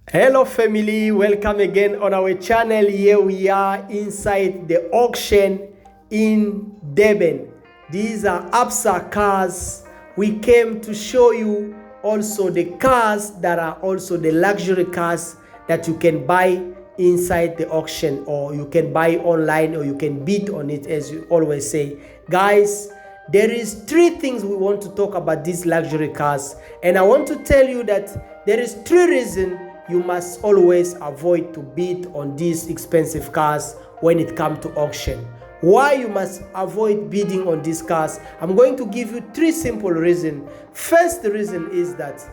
Hello family, welcome again on our channel. Here we are inside the auction in Durban. These are Absa cars. We came to show you also the cars that are also the luxury cars that you can buy inside the auction, or you can buy online, or you can bid on it, as you always say. Guys, there is three things we want to talk about these luxury cars, and I want to tell you that there is three reasons you must always avoid to bid on these expensive cars when it comes to auction. Why you must avoid bidding on these cars? I'm going to give you three simple reasons. First reason is that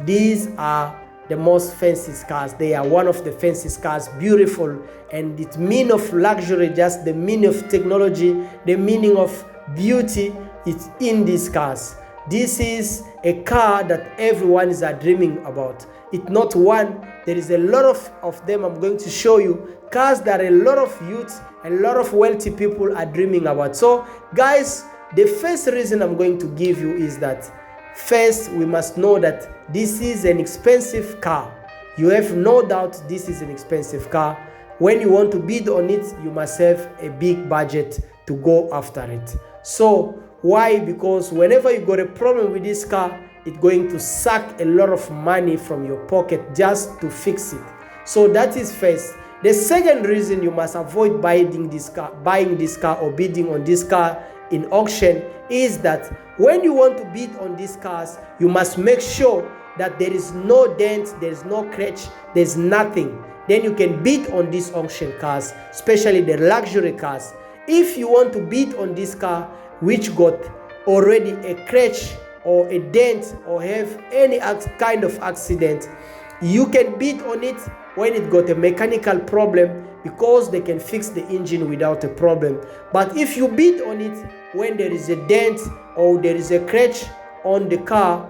these are the most fancy cars. They are one of the fanciest cars, beautiful, and it mean of luxury, just the meaning of technology, the meaning of beauty is in these cars. This is a car that everyone is dreaming about. It's not one, there is a lot of them. I'm going to show you cars that a lot of youths, a lot of wealthy people are dreaming about. So guys, the first reason I'm going to give you is that first we must know that this is an expensive car. You have no doubt this is an expensive car. When you want to bid on it, you must have a big budget to go after it. So why? Because whenever you got a problem with this car, it's going to suck a lot of money from your pocket just to fix it. So that is first. The second reason you must avoid buying this car or bidding on this car in auction is that when you want to bid on these cars, you must make sure that there is no dent, there is no scratch, there's nothing. Then you can bid on these auction cars, especially the luxury cars. If you want to bid on this car which got already a scratch or a dent or have any kind of accident, you can bid on it when it got a mechanical problem, because they can fix the engine without a problem. But if you bid on it when there is a dent or there is a scratch on the car,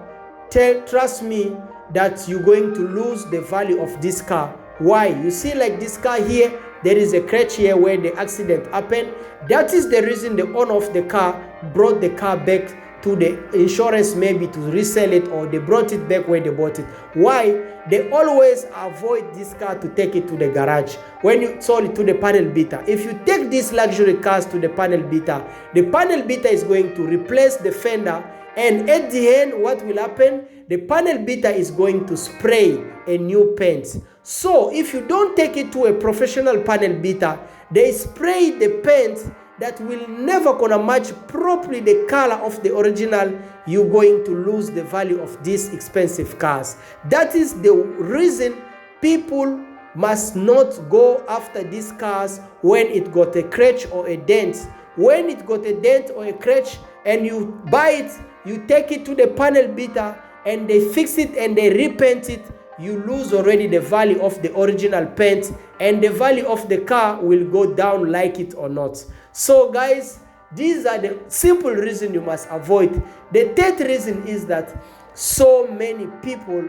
trust me that you're going to lose the value of this car. Why? You see, like this car here, there is a scratch here where the accident happened. That is the reason the owner of the car brought the car back to the insurance, maybe to resell it, or they brought it back where they bought it. Why? They always avoid this car to take it to the garage. When you sold it to the panel beater, if you take these luxury cars to the panel beater is going to replace the fender, and at the end what will happen? The panel beater is going to spray a new paint. So if you don't take it to a professional panel beater, they spray the paint that will never gonna match properly the color of the original. You're going to lose the value of these expensive cars. That is the reason people must not go after these cars when it got a scratch or a dent. When it got a dent or a scratch and you buy it, you take it to the panel beater and they fix it and they repaint it, you lose already the value of the original paint, and the value of the car will go down, like it or not. So guys, these are the simple reasons you must avoid. The third reason is that so many people,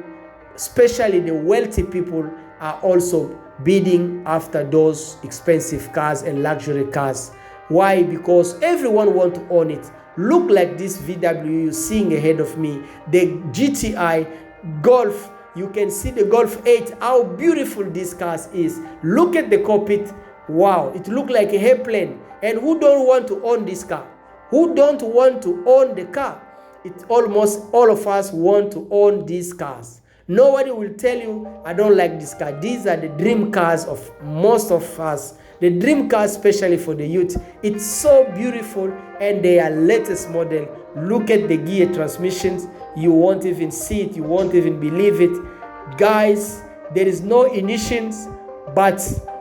especially the wealthy people, are also bidding after those expensive cars and luxury cars. Why? Because everyone wants to own it. Look like this VW you're seeing ahead of me, the GTI Golf. You can see the Golf 8, how beautiful this car is. Look at the cockpit. Wow, it looks like a airplane. And who don't want to own this car? Who don't want to own the car? It's almost all of us want to own these cars. Nobody will tell you, I don't like this car. These are the dream cars of most of us. The dream cars, especially for the youth. It's so beautiful, and they are latest model. Look at the gear transmissions. You won't even see it. You won't even believe it. Guys, there is no ignitions, but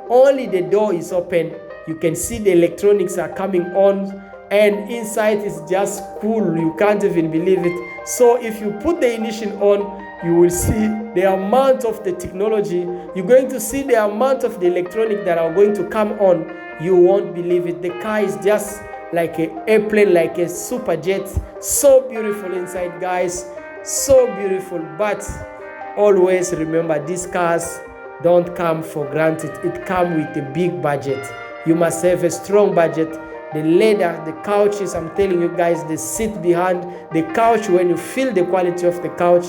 only the door is open. You can see the electronics are coming on, and inside is just cool. You can't even believe it. So if you put the ignition on, you will see the amount of the technology. You're going to see the amount of the electronic that are going to come on. You won't believe it. The car is just like an airplane, like a super jet. So beautiful inside, guys. So beautiful. But always remember, these cars don't come for granted. It comes with a big budget. You must have a strong budget. The leather, the couches, I'm telling you guys, the seat behind the couch, when you feel the quality of the couch,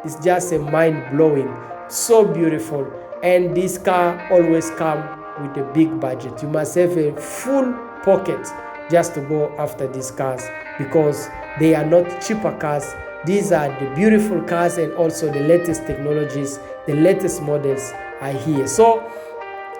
it's just a mind-blowing. so beautiful. And this car always come with a big budget. You must have a full pocket just to go after these cars, because they are not cheaper cars. These are the beautiful cars, and also the latest technologies, the latest models are here. So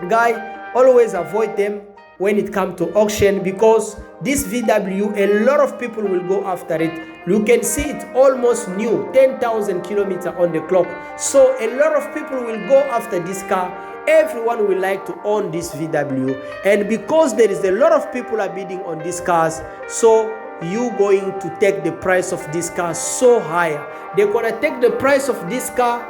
guy, always avoid them when it comes to auction, because this VW, a lot of people will go after it. You can see it almost new, 10,000 kilometers on the clock. So a lot of people will go after this car. Everyone will like to own this VW, and because there is a lot of people are bidding on these cars, so you going to take the price of this car so higher. They're gonna take the price of this car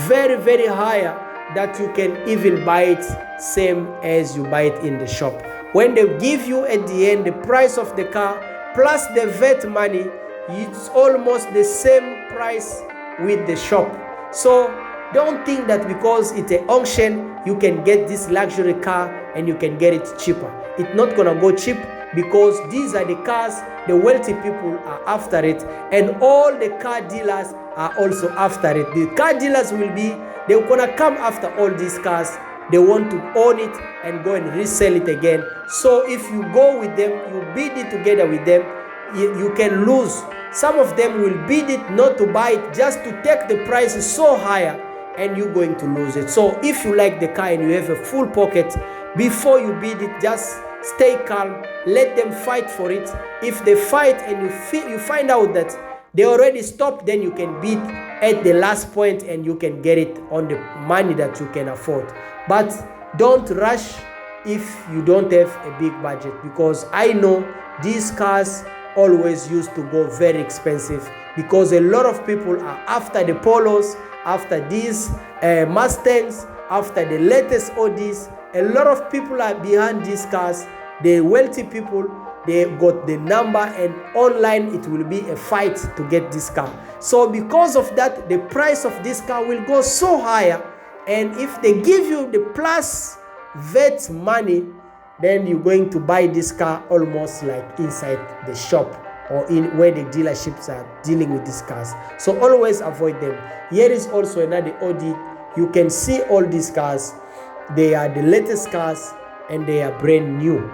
very, very higher, that you can even buy it same as you buy it in the shop. When they give you at the end the price of the car plus the VAT money, it's almost the same price with the shop. So don't think that because it's an auction you can get this luxury car and you can get it cheaper. It's not gonna go cheap, because these are the cars the wealthy people are after it, and all the car dealers are also after it. The car dealers they're gonna come after all these cars. They want to own it and go and resell it again. So if you go with them, you bid it together with them, you can lose. Some of them will bid it not to buy it, just to take the prices so higher, and you're going to lose it. So if you like the car and you have a full pocket, before you bid it, just stay calm, let them fight for it. If they fight and you find out that they already stopped, then you can bid at the last point and you can get it on the money that you can afford. But don't rush if you don't have a big budget, because I know these cars always used to go very expensive, because a lot of people are after the Polos, after these Mustangs, after the latest Audis. A lot of people are behind these cars. The wealthy people, they got the number, and online it will be a fight to get this car. So because of that, the price of this car will go so higher, and if they give you the plus VAT money, then you're going to buy this car almost like inside the shop or in where the dealerships are dealing with these cars. So always avoid them. Here is also another Audi. You can see all these cars. They are the latest cars and they are brand new.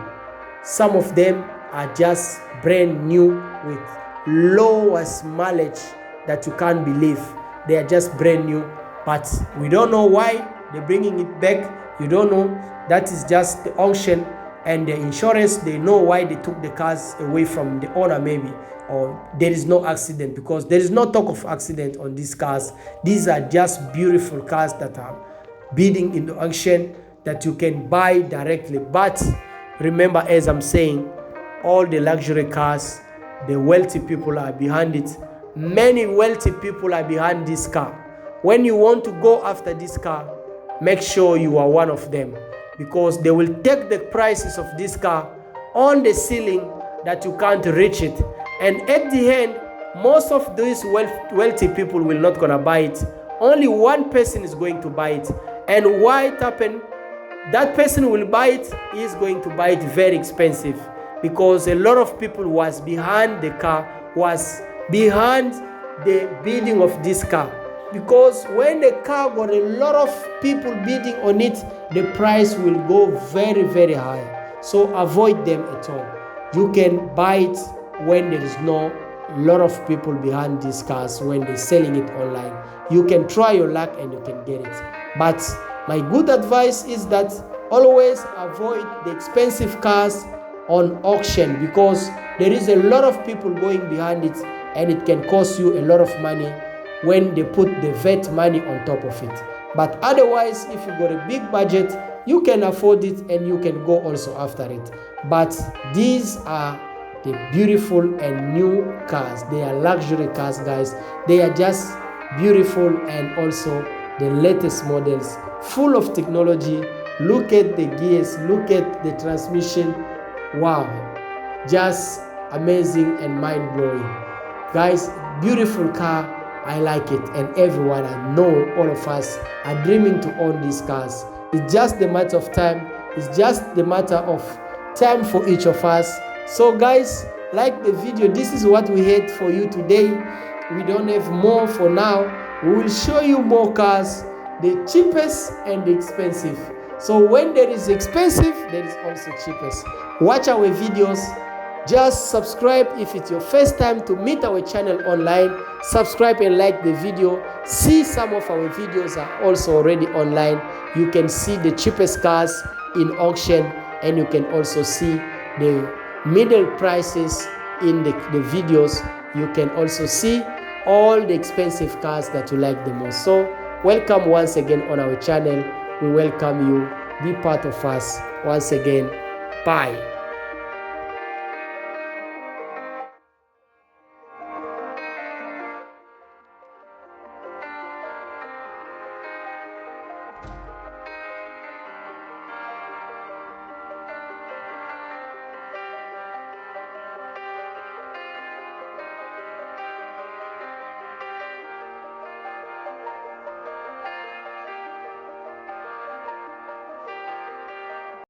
Some of them are just brand new with lowest mileage that you can't believe. They are just brand new, but we don't know why they're bringing it back. You don't know. That is just the auction and the insurance. They know why they took the cars away from the owner, maybe, or there is no accident, because there is no talk of accident on these cars. These are just beautiful cars that are bidding in the auction that you can buy directly. But remember, as I'm saying, all the luxury cars, the wealthy people are behind it. Many wealthy people are behind this car. When you want to go after this car, make sure you are one of them, because they will take the prices of this car on the ceiling that you can't reach it. And at the end, most of these wealthy people will not gonna buy it. Only one person is going to buy it. And why it happened? That person will buy it, he is going to buy it very expensive, because a lot of people was behind the car, was behind the bidding of this car. Because when the car got a lot of people bidding on it, the price will go very, very high. So avoid them at all. You can buy it when there is no lot of people behind these cars, when they're selling it online. You can try your luck and you can get it. But my good advice is that always avoid the expensive cars on auction, because there is a lot of people going behind it and it can cost you a lot of money when they put the VAT money on top of it. But otherwise, if you got a big budget, you can afford it and you can go also after it. But these are the beautiful and new cars. They are luxury cars, guys. They are just beautiful, and also the latest models, full of technology. Look at the gears, look at the transmission. Wow, just amazing and mind-blowing. Guys, beautiful car. I like it, and everyone, I know all of us are dreaming to own these cars. It's just the matter of time. It's just the matter of time for each of us. So guys, like the video. This is what we had for you today. We don't have more for now. We will show you more cars the cheapest and the expensive. So when there is expensive, there is also cheapest. Watch our videos. Just subscribe if it's your first time to meet our channel online. Subscribe and like the video. See some of our videos are also already online. You can see the cheapest cars in auction, and you can also see the middle prices in the videos. You can also see all the expensive cars that you like the most. So welcome once again on our channel. We welcome you. Be part of us once again. Bye.